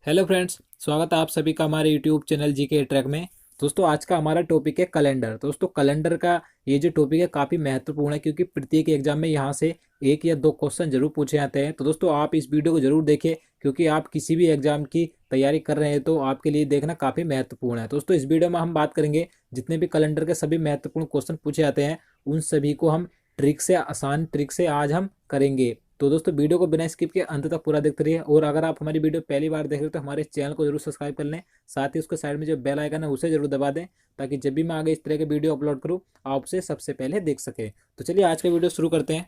Hello friends, स्वागत है आप सभी का हमारे यूट्यूब चैनल जीके ट्रैक में। दोस्तों, आज का हमारा टॉपिक है कैलेंडर। दोस्तों, कैलेंडर का ये जो टॉपिक है काफ़ी महत्वपूर्ण है, क्योंकि प्रत्येक एग्जाम में यहाँ से एक या दो क्वेश्चन जरूर पूछे जाते हैं। तो दोस्तों, आप इस वीडियो को जरूर देखें, क्योंकि आप किसी भी एग्जाम की तैयारी कर रहे हैं तो आपके लिए देखना काफ़ी महत्वपूर्ण है। दोस्तों, इस वीडियो में हम बात करेंगे जितने भी कैलेंडर के सभी महत्वपूर्ण क्वेश्चन पूछे जाते हैं, उन सभी को हम ट्रिक से, आसान ट्रिक से आज हम करेंगे। तो दोस्तों, वीडियो को बिना स्किप के अंत तक पूरा देखते रहिए। और अगर आप हमारी वीडियो पहली बार देख रहे हो तो हमारे चैनल को जरूर सब्सक्राइब कर लें। साथ ही उसके साइड में जो बेल आइकन है उसे जरूर दबा दें, ताकि जब भी मैं आगे इस तरह के वीडियो अपलोड करूँ आप उसे सबसे पहले देख सके। तो चलिए आज का वीडियो शुरू करते हैं।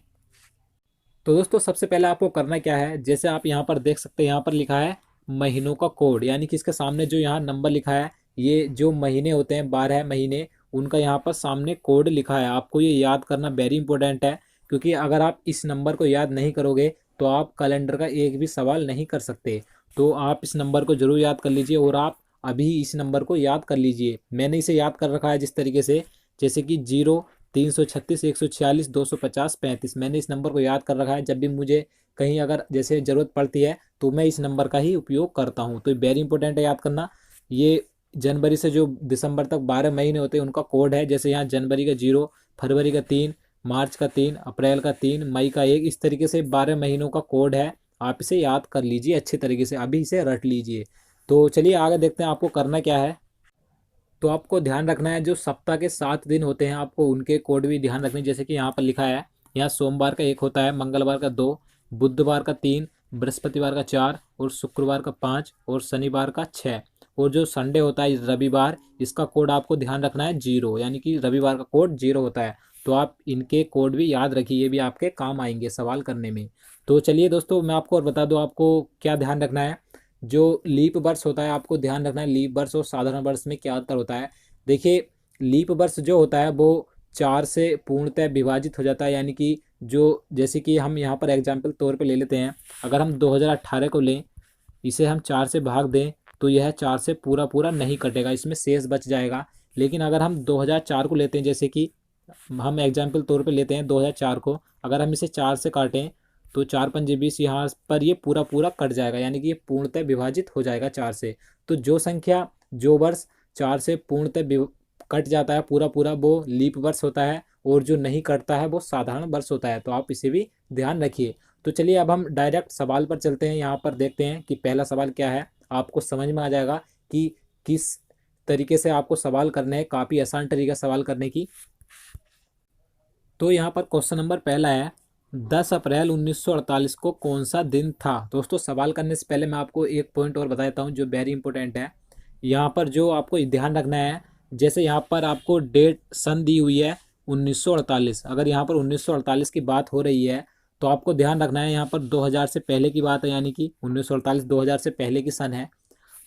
तो दोस्तों, सबसे पहले आपको करना क्या है, जैसे आप यहाँ पर देख सकते हैं, यहाँ पर लिखा है महीनों का कोड, यानी कि इसके सामने जो यहाँ नंबर लिखा है, ये जो महीने होते हैं 12 महीने, उनका यहाँ पर सामने कोड लिखा है। आपको ये याद करना वेरी इंपॉर्टेंट है, क्योंकि अगर आप इस नंबर को याद नहीं करोगे तो आप कैलेंडर का एक भी सवाल नहीं कर सकते। तो आप इस नंबर को जरूर याद कर लीजिए, और आप अभी इस नंबर को याद कर लीजिए। मैंने इसे याद कर रखा है जिस तरीके से, जैसे कि 0, 336, 146, 250, 35। मैंने इस नंबर को याद कर रखा है। जब भी मुझे कहीं अगर जैसे ज़रूरत पड़ती है तो मैं इस नंबर का ही उपयोग करता हूँ। तो वेरी इंपॉर्टेंट है याद करना। ये जनवरी से जो दिसंबर तक 12 महीने होते हैं उनका कोड है। जैसे यहाँ जनवरी का 0, फरवरी का 3, मार्च का 3, अप्रैल का 3, मई का 1, इस तरीके से 12 महीनों का कोड है। आप इसे याद कर लीजिए अच्छे तरीके से, अभी इसे रट लीजिए। तो चलिए आगे देखते हैं आपको करना क्या है। तो आपको ध्यान रखना है, जो सप्ताह के 7 दिन होते हैं आपको उनके कोड भी ध्यान रखने। जैसे कि यहाँ पर लिखा है, यहाँ सोमवार का 1 होता है, मंगलवार का 2, बुधवार का 3, बृहस्पतिवार का 4, और शुक्रवार का 5, और शनिवार का 6। और जो संडे होता है रविवार, इसका कोड आपको ध्यान रखना है 0, यानी कि रविवार का कोड 0 होता है। तो आप इनके कोड भी याद रखिए, ये भी आपके काम आएंगे सवाल करने में। तो चलिए दोस्तों, मैं आपको और बता दूँ आपको क्या ध्यान रखना है। जो लीप वर्ष होता है आपको ध्यान रखना है, लीप वर्ष और साधारण वर्ष में क्या अंतर होता है। देखिए, लीप वर्ष जो होता है वो 4 से पूर्णतः विभाजित हो जाता है, यानी कि जो, जैसे कि हम यहाँ पर एग्जाम्पल तौर पे ले लेते हैं, अगर हम 2018 को लें, इसे हम 4 से भाग दें तो यह 4 से पूरा पूरा नहीं कटेगा, इसमें शेष बच जाएगा। लेकिन अगर हम 2004 को लेते हैं, जैसे कि हम एग्जाम्पल तौर पे लेते हैं 2004 को, अगर हम इसे 4 से काटें तो 4×5=20, यहाँ पर ये पूरा पूरा कट जाएगा, यानी कि ये पूर्णतः विभाजित हो जाएगा 4 से। तो जो संख्या, जो वर्ष 4 से पूर्णतः कट जाता है पूरा पूरा, वो लीप वर्ष होता है, और जो नहीं कटता है वो साधारण वर्ष होता है। तो आप इसे भी ध्यान रखिए। तो चलिए अब हम डायरेक्ट सवाल पर चलते हैं। यहाँ पर देखते हैं कि पहला सवाल क्या है। आपको समझ में आ जाएगा कि किस तरीके से आपको सवाल करने हैं, काफ़ी आसान तरीका सवाल करने की। तो यहाँ पर क्वेश्चन नंबर पहला है, 10 अप्रैल 1948 को कौन सा दिन था। दोस्तों, सवाल करने से पहले मैं आपको एक पॉइंट और बता देता हूँ जो वेरी इंपॉर्टेंट है। यहाँ पर जो आपको ध्यान रखना है, जैसे यहाँ पर आपको डेट सन दी हुई है 1948, अगर यहाँ पर 1948 की बात हो रही है तो आपको ध्यान रखना है यहाँ पर 2000 से पहले की बात है, यानी कि 1948 2000 से पहले की सन है।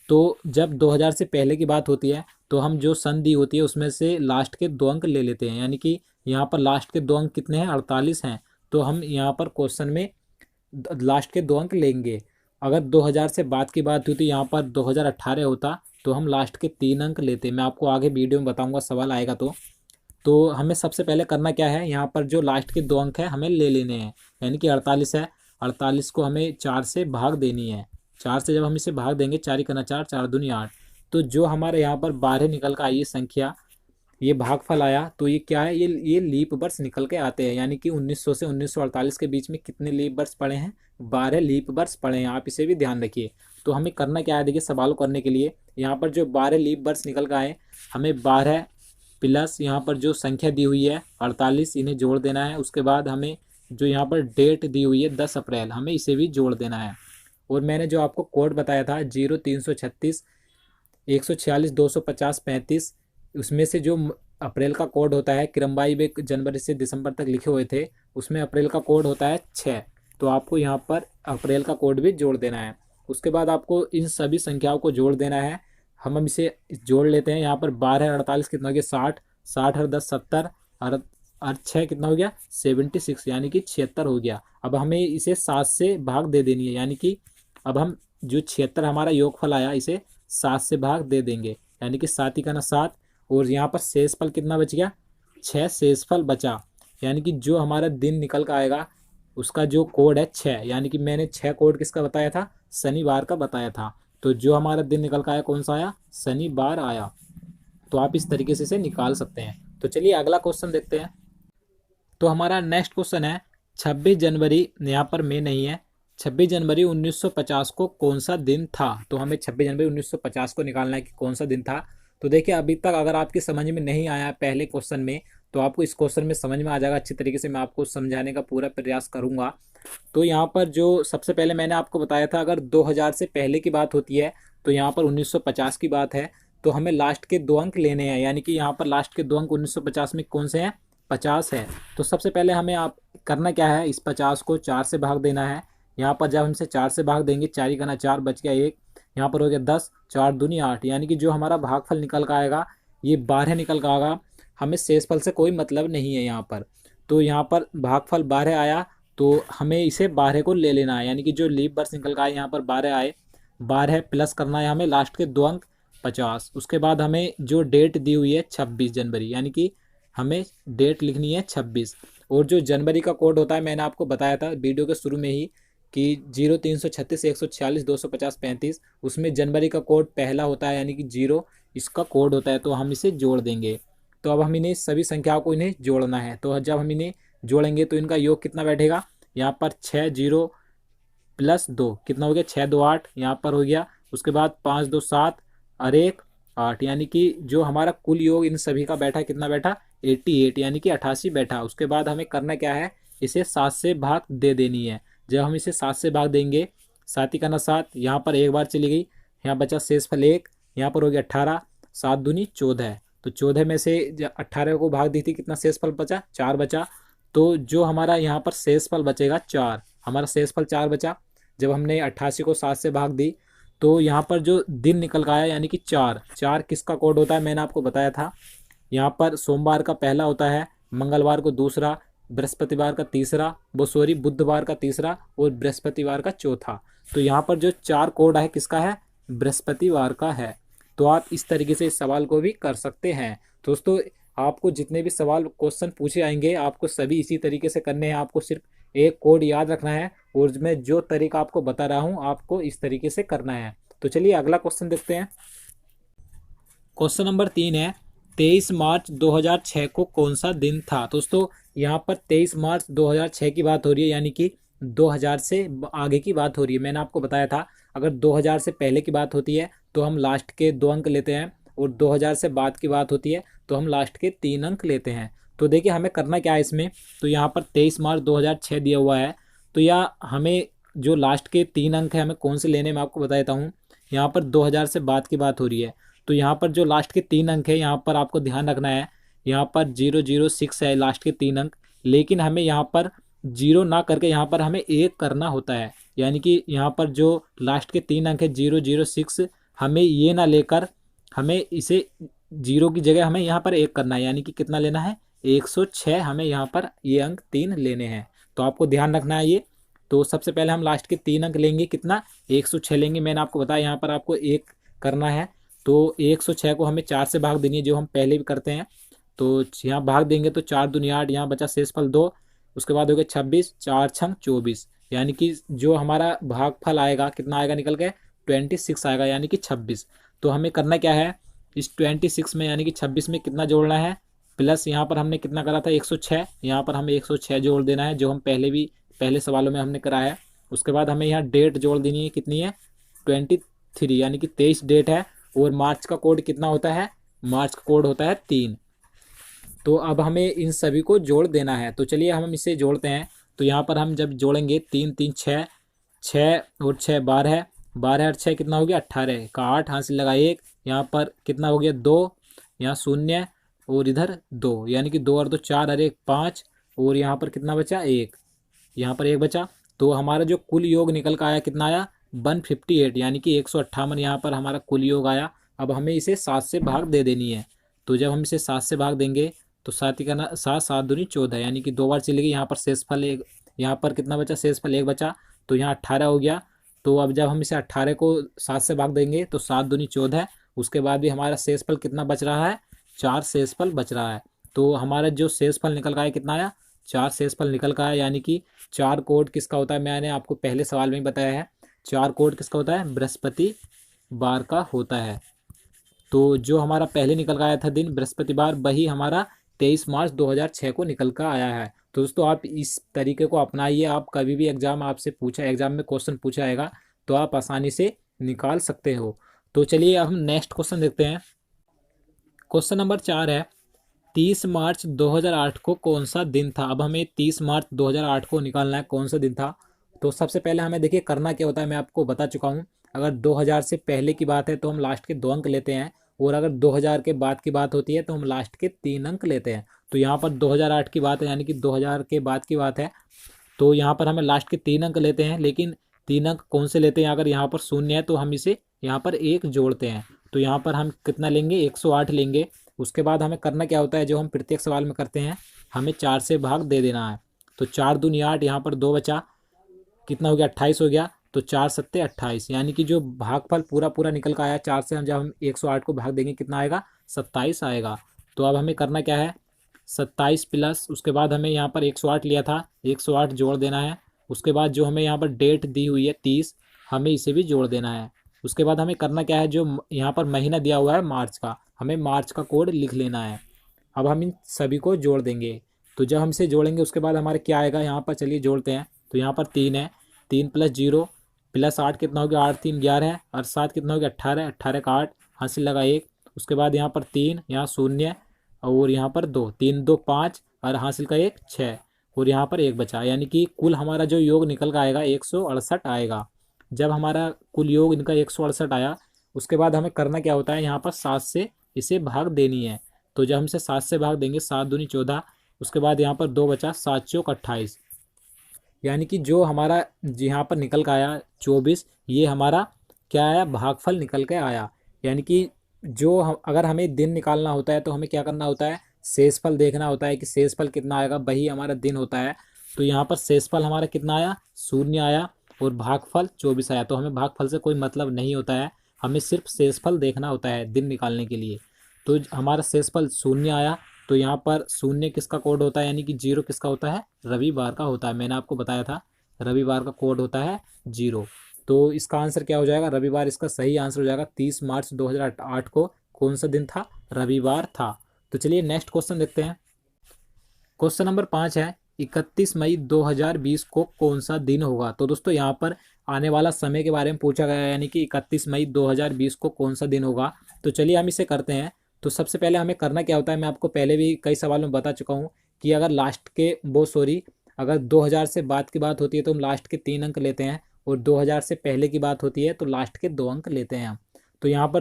तो जब 2000 से पहले की बात होती है तो हम जो सन दी होती है उसमें से लास्ट के 2 अंक ले लेते हैं, यानी कि यहाँ पर लास्ट के 2 अंक कितने हैं, 48 हैं। तो हम यहाँ पर क्वेश्चन में लास्ट के 2 अंक लेंगे। अगर 2000 से बाद की बात हुई तो यहाँ पर 2018 होता, तो हम लास्ट के 3 अंक लेते। मैं आपको आगे वीडियो में बताऊंगा, सवाल आएगा तो हमें सबसे पहले करना क्या है, यहाँ पर जो लास्ट के 2 अंक है हमें ले लेने हैं, यानी कि 48 है। 48 को हमें 4 से भाग देनी है। 4 से जब हम इसे भाग देंगे, 4 ही करना 4, 4×2=8। तो जो हमारे यहाँ पर 12 निकल कर आई है संख्या, ये भागफल आया, तो ये क्या है, ये लीप वर्ष निकल के आते हैं। यानी कि 1900 से 1948 के बीच में कितने लीप वर्ष पड़े हैं, 12 लीप वर्ष पड़े हैं। आप इसे भी ध्यान रखिए। तो हमें करना क्या है, देखिए सवाल करने के लिए यहाँ पर जो 12 लीप वर्ष निकल कर आए, हमें 12 प्लस यहाँ पर जो संख्या दी हुई है 48, इन्हें जोड़ देना है। उसके बाद हमें जो यहाँ पर डेट दी हुई है 10 अप्रैल, हमें इसे भी जोड़ देना है। और मैंने जो आपको कोड बताया था 0, 336, 146, 250, 35, उसमें से जो अप्रैल का कोड होता है, क्रमवाई में जनवरी से दिसंबर तक लिखे हुए थे, उसमें अप्रैल का कोड होता है 6। तो आपको यहाँ पर अप्रैल का कोड भी जोड़ देना है। उसके बाद आपको इन सभी संख्याओं को जोड़ देना है। हम इसे जोड़ लेते हैं। यहाँ पर 12 48 कितना हो गया, 60, 60 और 10 70, और 6 कितना हो गया, 76, यानी कि 76 हो गया। अब हमें इसे 7 से भाग दे देनी है, यानी कि अब हम जो 76 हमारा योगफल आया, इसे 7 से भाग दे देंगे, यानी कि 7 ही का ना 7। और यहाँ पर शेषफल कितना बच गया, 6 शेषफल बचा। यानी कि जो हमारा दिन निकल कर आएगा उसका जो कोड है 6, यानी कि मैंने 6 कोड किसका बताया था, शनिवार का बताया था। तो जो हमारा दिन निकल का आया कौन सा आया, शनिवार आया। तो आप इस तरीके से इसे निकाल सकते हैं। तो चलिए अगला क्वेश्चन देखते हैं। तो हमारा नेक्स्ट क्वेश्चन है 26 जनवरी, यहाँ पर मई नहीं है, 26 जनवरी 1950 को कौन सा दिन था। तो हमें 26 जनवरी 1950 को निकालना है कि कौन सा दिन था। तो देखिए अभी तक अगर आपकी समझ में नहीं आया पहले क्वेश्चन में, तो आपको इस क्वेश्चन में समझ में आ जाएगा अच्छी तरीके से। मैं आपको समझाने का पूरा प्रयास करूंगा। तो यहाँ पर जो सबसे पहले मैंने आपको बताया था, अगर 2000 से पहले की बात होती है तो यहाँ पर 1950 की बात है। तो हमें लास्ट के 2 अंक लेने हैं, यानी कि यहाँ पर लास्ट के 2 अंक 1950 में कौन से हैं, 50 है। तो सबसे पहले हमें आप करना क्या है, इस 50 को 4 से भाग देना है। यहाँ पर जब हमसे 4 से भाग देंगे, 4 ही करना 4, बच गया 1, यहाँ पर हो गया 10, 4 दूनी 8, यानी कि जो हमारा भागफल निकल का आएगा ये 12 निकल का आएगा। हमें शेषफल से कोई मतलब नहीं है यहाँ पर। तो यहाँ पर भागफल 12 आया, तो हमें इसे 12 को ले लेना है, यानी कि जो लीप वर्ष निकल का आए यहाँ पर 12 आए, 12 प्लस करना है हमें लास्ट के 2 अंक 50। उसके बाद हमें जो डेट दी हुई है 26 जनवरी, यानी कि हमें डेट लिखनी है 26। और जो जनवरी का कोड होता है मैंने आपको बताया था वीडियो के शुरू में ही कि 0, 336, 146, 250, 35, उसमें जनवरी का कोड पहला होता है, यानी कि 0 इसका कोड होता है। तो हम इसे जोड़ देंगे। तो अब हम इन्हें सभी संख्याओं को इन्हें जोड़ना है। तो जब हम इन्हें जोड़ेंगे तो इनका योग कितना बैठेगा, यहाँ पर 6 0 प्लस 2 कितना हो गया, 6 2 8, यहाँ पर हो गया। उसके बाद 5 2 7 और 1 8, यानी कि जो हमारा कुल योग इन सभी का बैठा कितना बैठा, 88, यानी कि 88 बैठा। उसके बाद हमें करना क्या है, इसे 7 से भाग दे देनी है। जब हम इसे 7 से भाग देंगे, 7 ही करना 7, यहाँ पर एक बार चली गई, यहाँ बचा शेषफल 1, यहाँ पर हो गया 18, 7 दूनी 14। तो 14 में से 18 को भाग दी थी, कितना शेषफल बचा, 4 बचा। तो जो हमारा यहाँ पर शेषफल बचेगा 4, हमारा शेषफल 4 बचा। जब हमने 88 को 7 से भाग दी तो यहाँ पर जो दिन निकल का आया, यानी कि 4, 4 किसका कोड होता है मैंने आपको बताया था। यहाँ पर सोमवार का पहला होता है, मंगलवार को दूसरा, बृहस्पतिवार का तीसरा, बुधवार का तीसरा और बृहस्पतिवार का चौथा। तो यहाँ पर जो 4 कोड है किसका है, बृहस्पतिवार का है। तो आप इस तरीके से इस सवाल को भी कर सकते हैं। दोस्तों आपको जितने भी सवाल क्वेश्चन पूछे आएंगे आपको सभी इसी तरीके से करने हैं। आपको सिर्फ एक कोड याद रखना है और मैं जो तरीका आपको बता रहा हूँ आपको इस तरीके से करना है। तो चलिए अगला क्वेश्चन देखते हैं। क्वेश्चन नंबर 3 है 23 मार्च 2006 को कौन सा दिन था। दोस्तों यहाँ पर 23 मार्च 2006 की बात हो रही है, यानी कि 2000 से आगे की बात हो रही है। मैंने आपको बताया था अगर 2000 से पहले की बात होती है तो हम लास्ट के 2 अंक लेते हैं, और 2000 से बाद की बात होती है तो हम लास्ट के 3 अंक लेते हैं। तो देखिए हमें करना क्या है इसमें। तो यहाँ पर 23 मार्च 2006 दिया हुआ है, तो या हमें जो लास्ट के 3 अंक है हमें कौन से लेने, मैं आपको बता देता हूँ। यहाँ पर 2000 से बाद की बात हो रही है, तो यहाँ पर जो लास्ट के 3 अंक है यहाँ पर आपको ध्यान रखना है। यहाँ पर 006 है लास्ट के 3 अंक, लेकिन हमें यहाँ पर 0 ना करके यहाँ पर हमें 1 करना होता है। यानी कि यहाँ पर जो लास्ट के 3 अंक है 006, हमें ये ना लेकर हमें इसे 0 की जगह हमें यहाँ पर 1 करना है, यानी कि कितना लेना है, 106 हमें यहाँ पर ये अंक 3 लेने हैं। तो आपको ध्यान रखना है ये। तो सबसे पहले हम लास्ट के 3 अंक लेंगे, कितना, 106 लेंगे। मैंने आपको बताया यहाँ पर आपको 1 करना है। तो 106 को हमें 4 से भाग देनी है, जो हम पहले भी करते हैं। तो यहाँ भाग देंगे तो 4 दूनी 8, यहाँ बचा शेषफल 2, उसके बाद हो गया 26, 4 छंग 24, यानी कि जो हमारा भागफल आएगा कितना आएगा निकल के, 26 आएगा, यानी कि 26। तो हमें करना क्या है, इस 26 में यानी कि 26 में कितना जोड़ना है, प्लस यहाँ पर हमने कितना करा था 106, यहाँ पर हमें 106 जोड़ देना है, जो हम पहले सवालों में हमने कराया है। उसके बाद हमें यहाँ डेट जोड़ देनी है, कितनी है, 23, यानी कि 23 डेट है। और मार्च का कोड कितना होता है, मार्च का कोड होता है 3। तो अब हमें इन सभी को जोड़ देना है। तो चलिए हम इसे जोड़ते हैं। तो यहाँ पर हम जब जोड़ेंगे 3 3 6, 6 और 6 12, 12 और 6 कितना हो गया 18 का 8, हाथ से लगा 1, यहाँ पर कितना हो गया 2, यहाँ 0 और इधर 2, यानी कि 2 और 2 4 और 1 5, और यहाँ पर कितना बचा 1, यहाँ पर 1 बचा। तो हमारा जो कुल योग निकल का आया कितना आया 158, यानी कि 158 यहाँ पर हमारा कुल योग आया। अब हमें इसे 7 से भाग दे देनी है। तो जब हम इसे 7 से भाग देंगे तो 7 ही करना 7, 7 दूनी 14, यानी कि 2 बार चलेगी। यहाँ पर शेषफल 1, यहाँ पर कितना बचा, शेषफल 1 बचा, तो यहाँ 18 हो गया। तो अब जब हम इसे 18 को 7 से भाग देंगे तो 7 दूनी 14, उसके बाद भी हमारा शेषफल कितना बच रहा है, 4 शेषफल बच रहा है। तो हमारा जो शेषफल निकल का आया कितना आया, 4 शेषफल निकल का आया। यानी कि 4 कोड किसका होता है, मैंने आपको पहले सवाल में ही बताया है, 4 कोड किसका होता है, बृहस्पतिवार रविवार का होता है। तो जो हमारा पहले निकल का आया था दिन बृहस्पतिवार, वही हमारा 23 मार्च 2006 को निकल कर आया है। तो दोस्तों आप इस तरीके को अपनाइए, आप कभी भी एग्जाम में क्वेश्चन पूछा आएगा तो आप आसानी से निकाल सकते हो। तो चलिए अब हम नेक्स्ट क्वेश्चन देखते हैं। क्वेश्चन नंबर 4 है, 30 मार्च 2008 को कौन सा दिन था। अब हमें 30 मार्च 2008 को निकालना है कौन सा दिन था। तो सबसे पहले हमें देखिए करना क्या होता है, मैं आपको बता चुका हूँ। अगर 2000 से पहले की बात है तो हम लास्ट के 2 अंक लेते हैं, और अगर 2000 के बाद की बात होती है तो हम लास्ट के 3 अंक लेते हैं। तो यहाँ पर 2008 की बात है, यानी कि 2000 के बाद की बात है, तो यहाँ पर हमें लास्ट के 3 अंक लेते हैं। लेकिन 3 अंक कौन से लेते हैं, अगर यहाँ पर शून्य है तो हम इसे यहाँ पर एक जोड़ते हैं। तो यहाँ पर हम कितना लेंगे, 108 लेंगे। उसके बाद हमें करना क्या होता है, जो हम प्रत्येक सवाल में करते हैं, हमें 4 से भाग दे देना है। तो 4 दूनी 8, यहाँ पर 2 बचा, कितना हो गया, 28 हो गया। तो 4 सत्ते 28, यानी कि जो भागफल पूरा पूरा निकल कर आया 4 से, हम जब हम 108 को भाग देंगे कितना आएगा, 27 आएगा। तो अब हमें करना क्या है, 27 प्लस उसके बाद हमें यहाँ पर 108 लिया था, 108 जोड़ देना है। उसके बाद जो हमें यहाँ पर डेट दी हुई है 30, हमें इसे भी जोड़ देना है। उसके बाद हमें करना क्या है, जो यहाँ पर महीना दिया हुआ है मार्च का, हमें मार्च का कोड लिख लेना है। अब हम इन सभी को जोड़ देंगे। तो जब हम इसे जोड़ेंगे उसके बाद हमारे क्या आएगा, यहाँ पर चलिए जोड़ते हैं। तो यहाँ पर 3 है, 3 प्लस 0 प्लस 8 कितना हो गया, 8 3 11 और 7 कितना हो गया, 18, 18 का 8, हासिल लगा 1। उसके बाद यहाँ पर 3, यहाँ शून्य, और यहाँ पर 2, 3 2 5 और हासिल का 1 6, और यहाँ पर 1 बचा, यानी कि कुल हमारा जो योग निकल का आएगा 168 आएगा। जब हमारा कुल योग इनका 168 आया, उसके बाद हमें करना क्या होता है, यहाँ पर 7 से इसे भाग देनी है। तो जब हम इसे 7 से भाग देंगे, 7 दूनी 14, उसके बाद यहाँ पर 2 बचा, 7 चौक 28, यानी कि जो हमारा यहाँ पर निकल का आया 24, ये हमारा क्या आया, भागफल निकल के आया। यानी कि जो हम अगर हमें दिन निकालना होता है तो हमें क्या करना होता है, शेषफल देखना होता है कि शेषफल कितना आएगा, वही हमारा दिन होता है। तो यहाँ पर शेषफल हमारा कितना आया, 0 आया, और भागफल 24 आया। तो हमें भागफल से कोई मतलब नहीं होता है, हमें सिर्फ शेषफल देखना होता है दिन निकालने के लिए। तो हमारा शेषफल 0 आया। तो यहाँ पर 0 किसका कोड होता है, यानी कि 0 किसका होता है, रविवार का होता है। मैंने आपको बताया था रविवार का कोड होता है 0। तो इसका आंसर क्या हो जाएगा, रविवार इसका सही आंसर हो जाएगा। 30 मार्च 2008 को कौन सा दिन था, रविवार था। तो चलिए नेक्स्ट क्वेश्चन देखते हैं। क्वेश्चन नंबर 5 है, 31 मई 2020 को कौन सा दिन होगा। तो दोस्तों यहाँ पर आने वाला समय के बारे में पूछा गया है, यानी कि 31 मई 2020 को कौन सा दिन होगा। तो चलिए हम इसे करते हैं। तो सबसे पहले हमें करना क्या होता है, मैं आपको पहले भी कई सवालों में बता चुका हूँ कि अगर लास्ट के अगर 2000 से बाद की बात होती है तो हम लास्ट के 3 अंक लेते हैं, और 2000 से पहले की बात होती है तो लास्ट के 2 अंक लेते हैं हम। तो यहाँ पर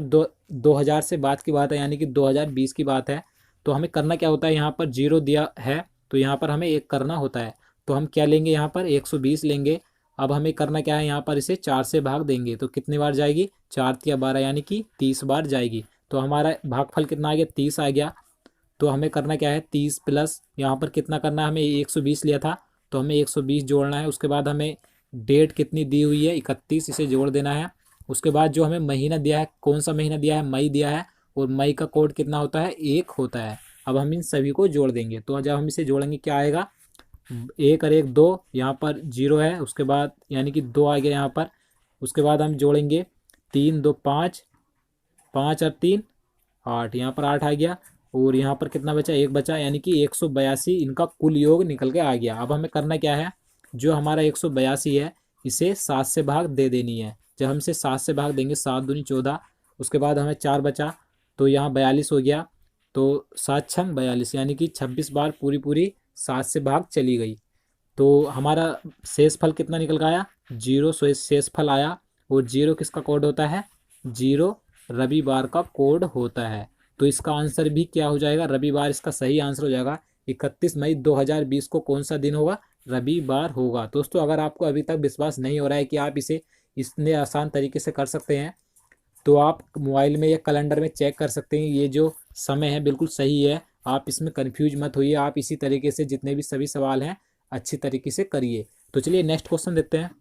2000 से बाद की बात है, यानी कि 2020 की बात है। तो हमें करना क्या होता है, यहाँ पर 0 दिया है तो यहाँ पर हमें 1 करना होता है। तो हम क्या लेंगे, यहाँ पर 120 लेंगे। अब हमें करना क्या है, यहाँ पर इसे 4 से भाग देंगे तो कितनी बार जाएगी, 4 या 12, यानी कि 30 बार जाएगी। तो हमारा भागफल कितना आ गया, 30 आ गया। तो हमें करना क्या है, 30 प्लस यहाँ पर कितना करना है, हमें 120 लिया था तो हमें 120 जोड़ना है। उसके बाद हमें डेट कितनी दी हुई है, 31, इसे जोड़ देना है। उसके बाद जो हमें महीना दिया है, कौन सा महीना दिया है, मई दिया है, और मई का कोड कितना होता है, 1 होता है। अब हम इन सभी को जोड़ देंगे। तो जब हम इसे जोड़ेंगे क्या आएगा, 1 और 1 2, यहाँ पर 0 है, उसके बाद यानी कि 2 आ गया यहाँ पर। उसके बाद हम जोड़ेंगे 3 2 5, 5 और 3 8, यहाँ पर 8 आ गया, और यहाँ पर कितना बचा, 1 बचा, यानी कि 182 इनका कुल योग निकल के आ गया। अब हमें करना क्या है, जो हमारा 182 है इसे 7 से भाग दे देनी है। जब हम इसे 7 से भाग देंगे, 7 दूनी 14, उसके बाद हमें 4 बचा, तो यहाँ 42 हो गया। तो 7 छंग 42, यानी कि 26 बार पूरी पूरी 7 से भाग चली गई। तो हमारा शेष फल कितना निकल का आया, 0 शेष फल आया। और 0 किसका कोड होता है, 0 रविवार का कोड होता है। तो इसका आंसर भी क्या हो जाएगा, रविवार इसका सही आंसर हो जाएगा। 31 मई 2020 को कौन सा दिन होगा, रविवार होगा। दोस्तों अगर आपको अभी तक विश्वास नहीं हो रहा है कि आप इसे इतने आसान तरीके से कर सकते हैं, तो आप मोबाइल में या कैलेंडर में चेक कर सकते हैं। ये जो समय है बिल्कुल सही है, आप इसमें कन्फ्यूज मत होइए। आप इसी तरीके से जितने भी सभी सवाल हैं अच्छी तरीके से करिए। तो चलिए नेक्स्ट क्वेश्चन देखते हैं।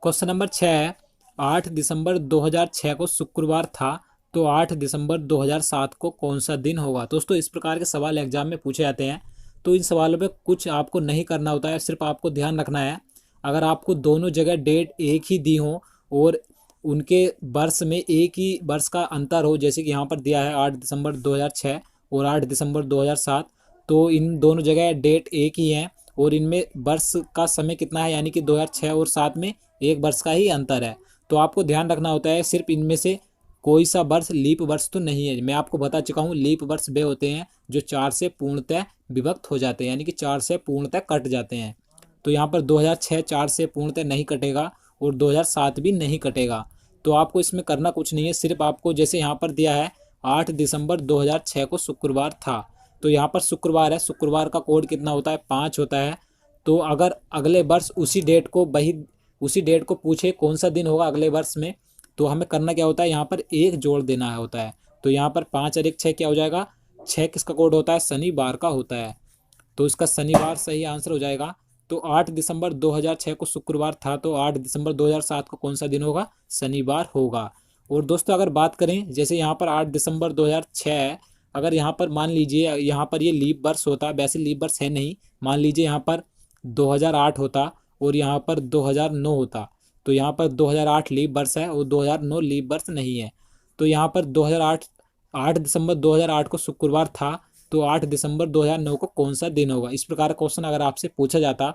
क्वेश्चन नंबर 6 है, 8 दिसंबर 2006 को शुक्रवार था, तो 8 दिसंबर 2007 को कौन सा दिन होगा। दोस्तों इस प्रकार के सवाल एग्जाम में पूछे जाते हैं। तो इन सवालों पे कुछ आपको नहीं करना होता है, सिर्फ आपको ध्यान रखना है, अगर आपको दोनों जगह डेट एक ही दी हो और उनके वर्ष में एक ही वर्ष का अंतर हो, जैसे कि यहाँ पर दिया है 8 दिसंबर 2006 और 8 दिसंबर 2007, तो इन दोनों जगह डेट एक ही है और इनमें वर्ष का समय कितना है, यानी कि 2006 और 7 में एक वर्ष का ही अंतर है। तो आपको ध्यान रखना होता है सिर्फ इनमें से कोई सा वर्ष लीप वर्ष तो नहीं है। मैं आपको बता चुका हूँ लीप वर्ष वे होते हैं जो 4 से पूर्णतः विभक्त हो जाते हैं, यानी कि 4 से पूर्णतः कट जाते हैं। तो यहाँ पर 2006 4 से पूर्णतः नहीं कटेगा और 2007 भी नहीं कटेगा। तो आपको इसमें करना कुछ नहीं है, सिर्फ आपको जैसे यहाँ पर दिया है 8 दिसंबर 2006 को शुक्रवार था, तो यहाँ पर शुक्रवार है, शुक्रवार का कोड कितना होता है, 5 होता है। तो अगर अगले वर्ष उसी डेट को पूछे कौन सा दिन होगा अगले वर्ष में, तो हमें करना क्या होता है, यहाँ पर एक जोड़ देना होता है। तो यहाँ पर 5 और 1 6 क्या हो जाएगा, 6 किसका कोड होता है, शनिवार का होता है। तो इसका शनिवार सही आंसर हो जाएगा। तो 8 दिसंबर 2006 को शुक्रवार था, तो 8 दिसंबर 2007 को कौन सा दिन होगा, शनिवार होगा। और दोस्तों अगर बात करें जैसे यहाँ पर 8 दिसंबर 2006 है, अगर यहाँ पर मान लीजिए यहाँ पर ये लीप वर्ष होता, वैसे लीप वर्ष है नहीं, मान लीजिए यहाँ पर 2008 होता और यहाँ पर 2009 होता, तो यहाँ पर 2008 लीप वर्ष है और 2009 लीप वर्ष नहीं है। तो यहाँ पर 8 दिसंबर 2008 को शुक्रवार था, तो 8 दिसंबर 2009 को कौन सा दिन होगा, इस प्रकार का क्वेश्चन अगर आपसे पूछा जाता,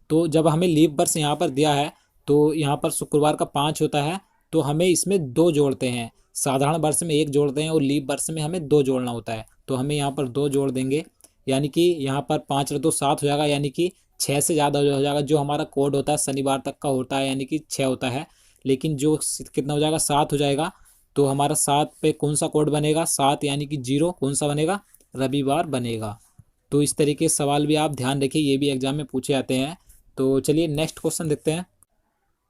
तो जब हमें लीप वर्ष यहाँ पर दिया है तो यहाँ पर शुक्रवार का 5 होता है, तो हमें इसमें 2 जोड़ते हैं। साधारण वर्ष में 1 जोड़ते हैं और लीप वर्ष में हमें 2 जोड़ना होता है, तो हमें यहाँ पर 2 जोड़ देंगे, यानी कि यहाँ पर 5 और 2 7 हो जाएगा, यानी कि 6 से ज़्यादा हो जाएगा। जो हमारा कोड होता है शनिवार तक का होता है, यानी कि 6 होता है, लेकिन जो कितना हो जाएगा, 7 हो जाएगा। तो हमारा 7 पे कौन सा कोड बनेगा, 7 यानी कि 0 कौन सा बनेगा, रविवार बनेगा। तो इस तरीके के सवाल भी आप ध्यान रखिए, ये भी एग्जाम में पूछे जाते हैं। तो चलिए नेक्स्ट क्वेश्चन देखते हैं।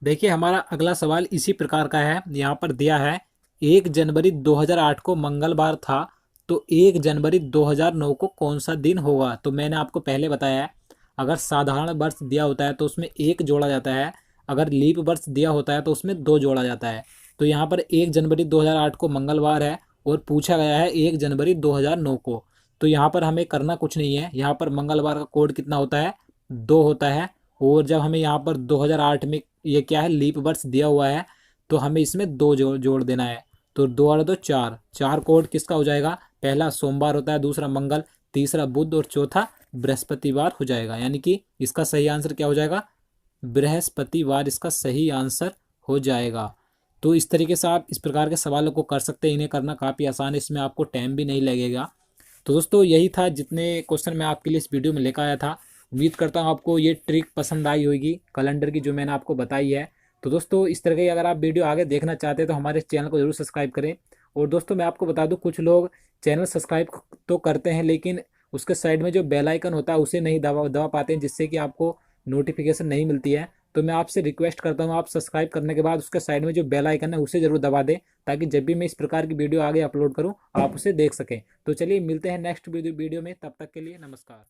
देखिए हमारा अगला सवाल इसी प्रकार का है, यहाँ पर दिया है 1 जनवरी 2008 को मंगलवार था, तो 1 जनवरी 2009 को कौन सा दिन होगा। तो मैंने आपको पहले बताया है, अगर साधारण वर्ष दिया होता है तो उसमें 1 जोड़ा जाता है, अगर लीप वर्ष दिया होता है तो उसमें 2 जोड़ा जाता है। तो यहाँ पर 1 जनवरी 2008 को मंगलवार है और पूछा गया है 1 जनवरी 2009 को, तो यहाँ पर हमें करना कुछ नहीं है। यहाँ पर मंगलवार का कोड कितना होता है, 2 होता है, और जब हमें यहाँ पर 2008 में ये क्या है, लीप वर्ष दिया हुआ है, तो हमें इसमें 2 जोड़ देना है। तो 2 और 2 4, 4 कोड किसका हो जाएगा, पहला सोमवार होता है, दूसरा मंगल, तीसरा बुध और चौथा बृहस्पतिवार हो जाएगा। यानी कि इसका सही आंसर क्या हो जाएगा, बृहस्पतिवार इसका सही आंसर हो जाएगा। तो इस तरीके से आप इस प्रकार के सवालों को कर सकते हैं, इन्हें करना काफ़ी आसान है, इसमें आपको टाइम भी नहीं लगेगा। तो दोस्तों यही था जितने क्वेश्चन मैं आपके लिए इस वीडियो में लेकर आया था। उम्मीद करता हूँ आपको ये ट्रिक पसंद आई होगी कैलेंडर की, जो मैंने आपको बताई है। तो दोस्तों इस तरह की अगर आप वीडियो आगे देखना चाहते हैं तो हमारे चैनल को जरूर सब्सक्राइब करें। और दोस्तों मैं आपको बता दूं, कुछ लोग चैनल सब्सक्राइब तो करते हैं लेकिन उसके साइड में जो बेल आइकन होता है उसे नहीं दबा पाते हैं, जिससे कि आपको नोटिफिकेशन नहीं मिलती है। तो मैं आपसे रिक्वेस्ट करता हूँ, आप सब्सक्राइब करने के बाद उसके साइड में जो बेल आइकन है उसे जरूर दबा दें, ताकि जब भी मैं इस प्रकार की वीडियो आगे अपलोड करूँ आप उसे देख सकें। तो चलिए मिलते हैं नेक्स्ट वीडियो में, तब तक के लिए नमस्कार।